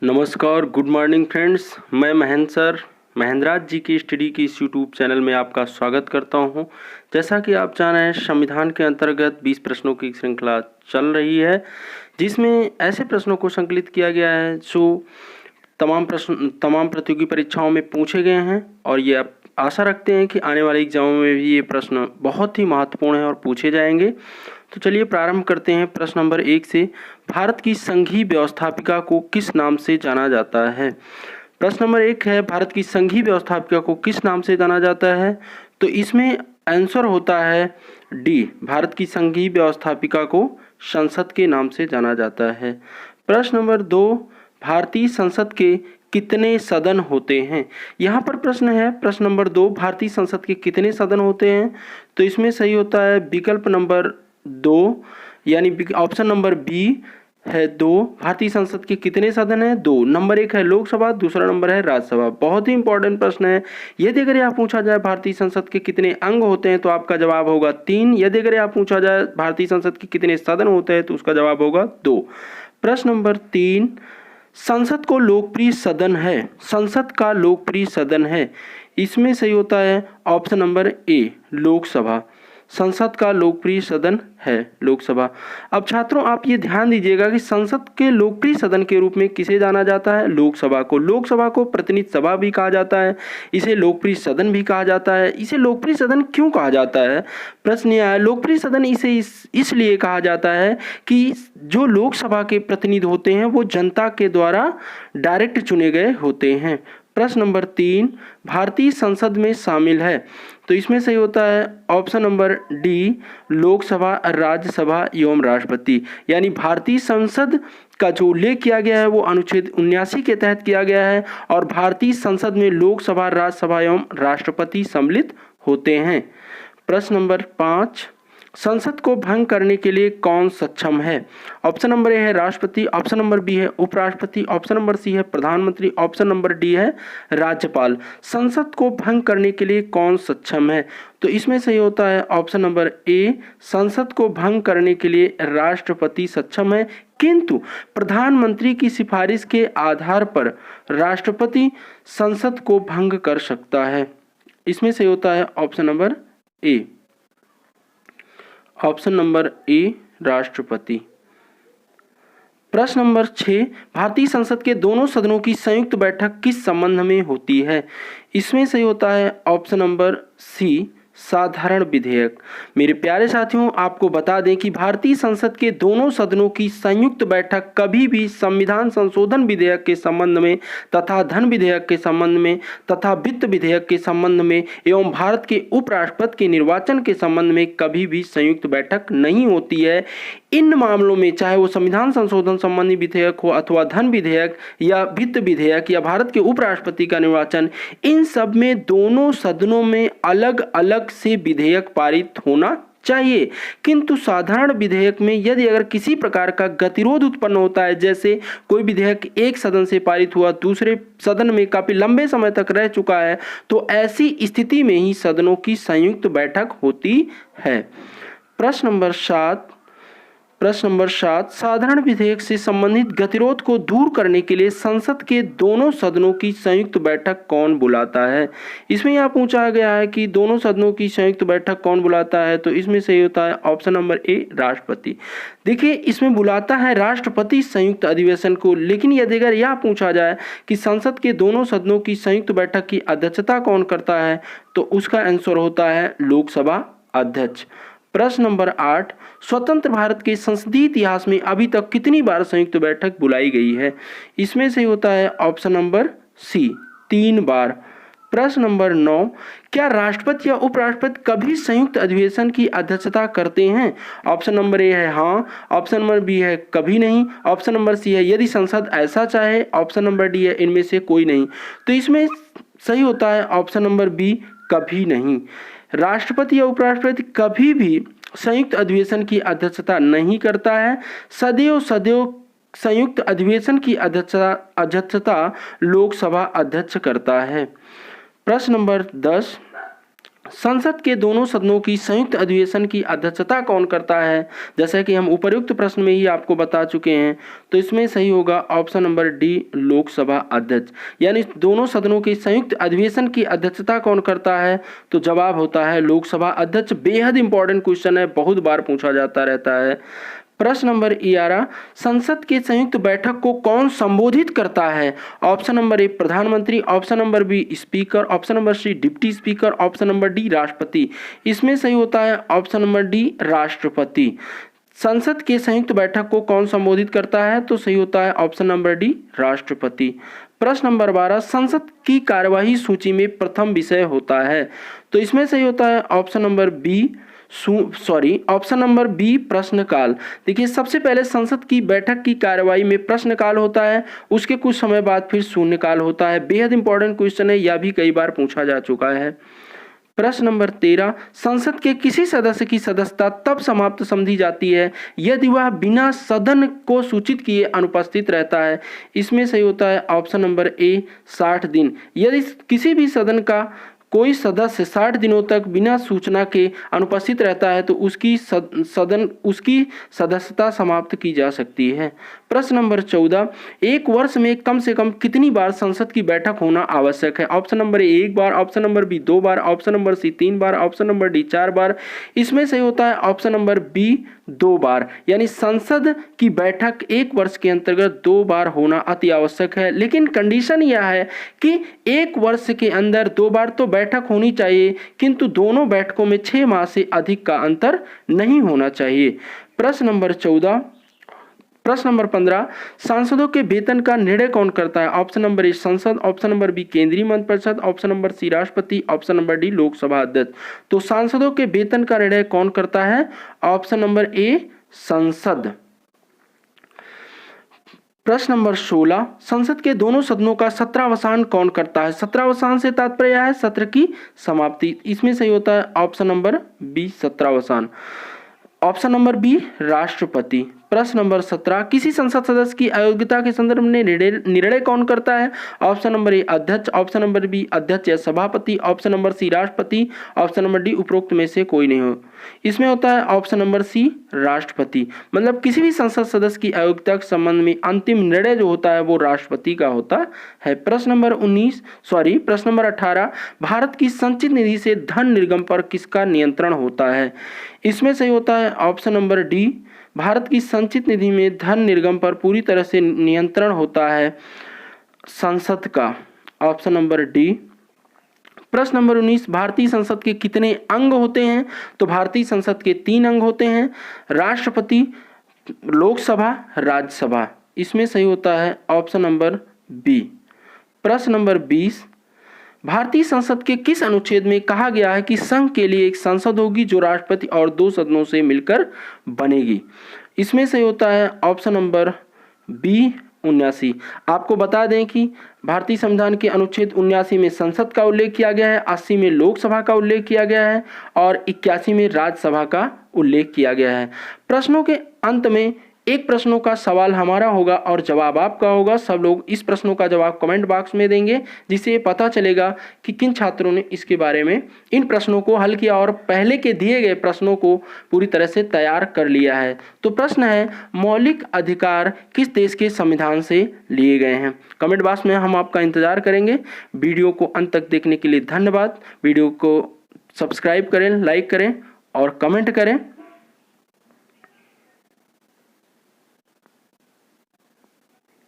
नमस्कार, good morning friends. मैं Mahendra sir महेंद्राज जी की स्टडी की इस यूट्यूब चैनल में आपका स्वागत करता हूं। जैसा कि आप जान रहे हैं, संविधान के अंतर्गत 20 प्रश्नों की श्रृंखला चल रही है, जिसमें ऐसे प्रश्नों को संकलित किया गया है जो तमाम प्रतियोगी परीक्षाओं में पूछे गए हैं और ये आप आशा रखते हैं कि आने वाले एग्जामों में भी ये प्रश्न बहुत ही महत्वपूर्ण है और पूछे जाएंगे। तो चलिए प्रारंभ करते हैं प्रश्न नंबर 1 से। भारत की संघीय व्यवस्थापिका को किस नाम से जाना जाता है? प्रश्न नंबर 1 है, भारत की संघीय व्यवस्थापिका को किस नाम से जाना जाता है? तो इसमें आंसर होता है डी, भारत की संघीय व्यवस्थापिका को संसद के नाम से जाना जाता है। प्रश्न नंबर 2, भारतीय संसद के कितने सदन होते हैं? यहाँ पर प्रश्न है प्रश्न नंबर 2, भारतीय संसद के कितने सदन होते हैं? तो इसमें सही होता है विकल्प नंबर 2, यानी ऑप्शन नंबर बी है 2। भारतीय संसद के कितने सदन हैं? 2। नंबर 1 है लोकसभा, दूसरा नंबर है राज्यसभा। बहुत ही इंपॉर्टेंट प्रश्न है। यदि अगर यह पूछा जाए भारतीय संसद के कितने अंग होते हैं तो आपका जवाब होगा 3। यदि अगर यह पूछा जाए भारतीय संसद के कितने सदन होते हैं तो उसका जवाब होगा 2। प्रश्न नंबर 3, संसद को लोकप्रिय सदन है, संसद का लोकप्रिय सदन है। इसमें सही होता है ऑप्शन नंबर ए, लोकसभा। संसद का लोकप्रिय सदन है लोकसभा। अब छात्रों आप ये ध्यान दीजिएगा कि संसद के लोकप्रिय सदन के रूप में किसे जाना जाता है? लोकसभा को। लोकसभा को प्रतिनिधि सभा भी कहा जाता है, इसे लोकप्रिय सदन भी कहा जाता है। इसे लोकप्रिय सदन क्यों कहा जाता है? प्रश्न यह है, लोकप्रिय सदन इसे इसलिए कहा जाता है कि जो लोकसभा के प्रतिनिधि होते हैं वो जनता के द्वारा डायरेक्ट चुने गए होते हैं। प्रश्न नंबर 3, भारतीय संसद में शामिल है, तो इसमें सही होता है option number D, Lok Sabha, Rajya Sabha एवं राष्ट्रपति। यानी भारतीय संसद का जो उल्लेख किया गया है वो अनुच्छेद 79 के तहत किया गया है और भारतीय संसद में लोकसभा, राज्यसभा एवं राष्ट्रपति सम्मिलित होते हैं। प्रश्न नंबर 5, संसद को भंग करने के लिए कौन सक्षम है? ऑप्शन नंबर ए है राष्ट्रपति, ऑप्शन नंबर बी है उपराष्ट्रपति, ऑप्शन नंबर सी है प्रधानमंत्री, ऑप्शन नंबर डी है राज्यपाल। संसद को भंग करने के लिए कौन सक्षम है? तो इसमें सही होता है ऑप्शन नंबर ए, संसद को भंग करने के लिए राष्ट्रपति सक्षम है, किंतु प्रधानमंत्री की सिफारिश के आधार पर राष्ट्रपति संसद को भंग कर सकता है। इसमें सही होता है ऑप्शन नंबर ए, ऑप्शन नंबर ए, राष्ट्रपति। प्रश्न नंबर 6, भारतीय संसद के दोनों सदनों की संयुक्त बैठक किस संबंध में होती है? इसमें सही होता है ऑप्शन नंबर सी, साधारण विधेयक। मेरे प्यारे साथियों, आपको बता दें कि भारतीय संसद के दोनों सदनों की संयुक्त बैठक कभी भी संविधान संशोधन विधेयक के संबंध में तथा धन विधेयक के संबंध में तथा वित्त विधेयक के संबंध में एवं भारत के उपराष्ट्रपति के निर्वाचन के संबंध में कभी भी संयुक्त बैठक नहीं होती है। इन मामलों में चाहे वो संविधान संशोधन संबंधी विधेयक हो अथवा धन विधेयक या वित्त विधेयक या भारत के उपराष्ट्रपति का निर्वाचन, इन सब में दोनों सदनों में अलग अलग से विधेयक पारित होना चाहिए। किंतु साधारण विधेयक में यदि अगर किसी प्रकार का गतिरोध उत्पन्न होता है, जैसे कोई विधेयक एक सदन से पारित हुआ दूसरे सदन में काफी लंबे समय तक रह चुका है, तो ऐसी स्थिति में ही सदनों की संयुक्त बैठक होती है। प्रश्न नंबर 7, साधारण विधेयक से संबंधित गतिरोध को दूर करने के लिए संसद के दोनों सदनों की संयुक्त बैठक कौन बुलाता है? इसमें यह पूछा गया है कि दोनों सदनों की संयुक्त बैठक कौन बुलाता है, तो इसमें सही होता है ऑप्शन नंबर ए, राष्ट्रपति। देखिए, इसमें बुलाता है राष्ट्रपति संयुक्त अधिवेशन को, लेकिन यदि अगर यह पूछा जाए कि संसद के दोनों सदनों की संयुक्त बैठक की अध्यक्षता कौन करता है, तो उसका आंसर होता है लोकसभा अध्यक्ष। प्रश्न नंबर 8, स्वतंत्र भारत के संसदीय इतिहास में अभी तक कितनी बार संयुक्त बैठक बुलाई गई है? इसमें से होता है ऑप्शन नंबर सी, 3 बार। प्रश्न नंबर 9, क्या राष्ट्रपति या उपराष्ट्रपति कभी संयुक्त अधिवेशन की अध्यक्षता करते हैं? ऑप्शन नंबर ए है हाँ, ऑप्शन नंबर बी है कभी नहीं, ऑप्शन नंबर सी है यदि संसद ऐसा चाहे, ऑप्शन नंबर डी है इनमें से कोई नहीं। तो इसमें सही होता है ऑप्शन नंबर बी, कभी नहीं। राष्ट्रपति या उपराष्ट्रपति कभी भी संयुक्त अधिवेशन की अध्यक्षता नहीं करता है। सदैव संयुक्त अधिवेशन की अध्यक्षता लोकसभा अध्यक्ष करता है। प्रश्न नंबर 10, संसद के दोनों सदनों की संयुक्त अधिवेशन की अध्यक्षता कौन करता है? जैसा कि हम उपर्युक्त प्रश्न में ही आपको बता चुके हैं, तो इसमें सही होगा ऑप्शन नंबर डी, लोकसभा अध्यक्ष। यानी दोनों सदनों की संयुक्त अधिवेशन की अध्यक्षता कौन करता है? तो जवाब होता है लोकसभा अध्यक्ष। बेहद इंपॉर्टेंट क्वेश्चन है, बहुत बार पूछा जाता रहता है। प्रश्न नंबर 11, संसद की संयुक्त बैठक को कौन संबोधित करता है? ऑप्शन नंबर ए प्रधानमंत्री, option number B speaker, option number C deputy speaker, option number D राष्ट्रपति। इसमें सही होता है ऑप्शन नंबर डी, राष्ट्रपति। संसद के संयुक्त बैठक को कौन संबोधित करता है? तो सही होता है ऑप्शन नंबर डी, राष्ट्रपति। प्रश्न नंबर 12, संसद की कार्यवाही सूची में प्रथम विषय होता है? तो इसमें सही होता है option number B, option number B, प्रश्नकाल। देखिए, सबसे पहले संसद की बैठक की कार्यवाही में प्रश्नकाल होता है, उसके कुछ समय बाद फिर शून्यकाल होता है। बेहद इंपॉर्टेंट क्वेश्चन है, यह भी कई बार पूछा जा चुका है। प्रश्न नंबर 13, संसद के किसी सदस्य की सदस्यता तब समाप्त समझी जाती है यदि वह बिना सदन को सूचित किए अनुपस्थित रहता है? इसमें सही होता है ऑप्शन नंबर ए, 60 दिन। यदि किसी भी सदन का कोई सदस्य 60 दिनों तक बिना सूचना के अनुपस्थित रहता है तो उसकी सदस्यता समाप्त की जा सकती है। प्रश्न नंबर 14, एक वर्ष में कम से कम कितनी बार संसद की बैठक होना आवश्यक है? ऑप्शन नंबर ए 1 बार, ऑप्शन नंबर बी 2 बार, ऑप्शन नंबर सी 3 बार, ऑप्शन नंबर डी 4 बार। इसमें सही होता है ऑप्शन नंबर बी, 2 बार। यानी संसद की बैठक एक वर्ष के अंतर्गत 2 बार होना अति आवश्यक है। लेकिन कंडीशन यह है कि एक वर्ष के अंदर 2 बार तो बैठक होनी चाहिए, किंतु दोनों बैठकों में 6 माह से अधिक का अंतर नहीं होना चाहिए। प्रश्न नंबर 15, सांसदों के वेतन का निर्णय कौन करता है? ऑप्शन नंबर ए संसद, ऑप्शन नंबर बी केंद्रीय मंत्रिपरिषद, ऑप्शन नंबर सी राष्ट्रपति, ऑप्शन नंबर डी लोकसभा अध्यक्ष। तो सांसदों के वेतन का निर्णय कौन करता है? ऑप्शन नंबर ए, संसद। प्रश्न नंबर 16, संसद के दोनों सदनों का सत्रावसान कौन करता है? सत्रावसान से तात्पर्य है सत्र की समाप्ति। इसमें सही होता है ऑप्शन नंबर बी, सत्रावसान। ऑप्शन नंबर बी, राष्ट्रपति। प्रश्न नंबर 17, किसी संसद सदस्य की अयोग्यता के संदर्भ में निर्णय कौन करता है? ऑप्शन नंबर ए अध्यक्ष, ऑप्शन नंबर बी अध्यक्ष या सभापति, ऑप्शन नंबर सी राष्ट्रपति, ऑप्शन नंबर डी उपरोक्त में से कोई नहीं हो। इसमें होता है ऑप्शन नंबर सी, राष्ट्रपति। मतलब किसी भी संसद सदस्य की अयोग्यता के संबंध में अंतिम निर्णय जो होता है वो राष्ट्रपति का होता है। प्रश्न नंबर 18, भारत की संचित निधि से धन निर्गम पर किसका नियंत्रण होता है? इसमें सही होता है ऑप्शन नंबर डी, भारत की संचित निधि में धन निर्गम पर पूरी तरह से नियंत्रण होता है संसद का, ऑप्शन नंबर डी। प्रश्न नंबर 19, भारतीय संसद के कितने अंग होते हैं? तो भारतीय संसद के 3 अंग होते हैं, राष्ट्रपति, लोकसभा, राज्यसभा। इसमें सही होता है ऑप्शन नंबर बी। प्रश्न नंबर 20, भारतीय संसद के किस अनुच्छेद में कहा गया है कि संघ के लिए एक संसद होगी जो राष्ट्रपति और 2 सदनों से मिलकर बनेगी? इसमें सही होता है ऑप्शन नंबर बी, 79। आपको बता दें कि भारतीय संविधान के अनुच्छेद 79 में संसद का उल्लेख किया गया है, 80 में लोकसभा का उल्लेख किया गया है और 81 में राज्यसभा का उल्लेख किया गया है। प्रश्नों के अंत में एक प्रश्नों का सवाल हमारा होगा और जवाब आपका होगा। सब लोग इस प्रश्नों का जवाब कमेंट बॉक्स में देंगे, जिससे पता चलेगा कि किन छात्रों ने इसके बारे में इन प्रश्नों को हल किया और पहले के दिए गए प्रश्नों को पूरी तरह से तैयार कर लिया है। तो प्रश्न है, मौलिक अधिकार किस देश के संविधान से लिए गए हैं? कमेंट बॉक्स में हम आपका इंतजार करेंगे। वीडियो को अंत तक देखने के लिए धन्यवाद। वीडियो को सब्सक्राइब करें, लाइक करें और कमेंट करें।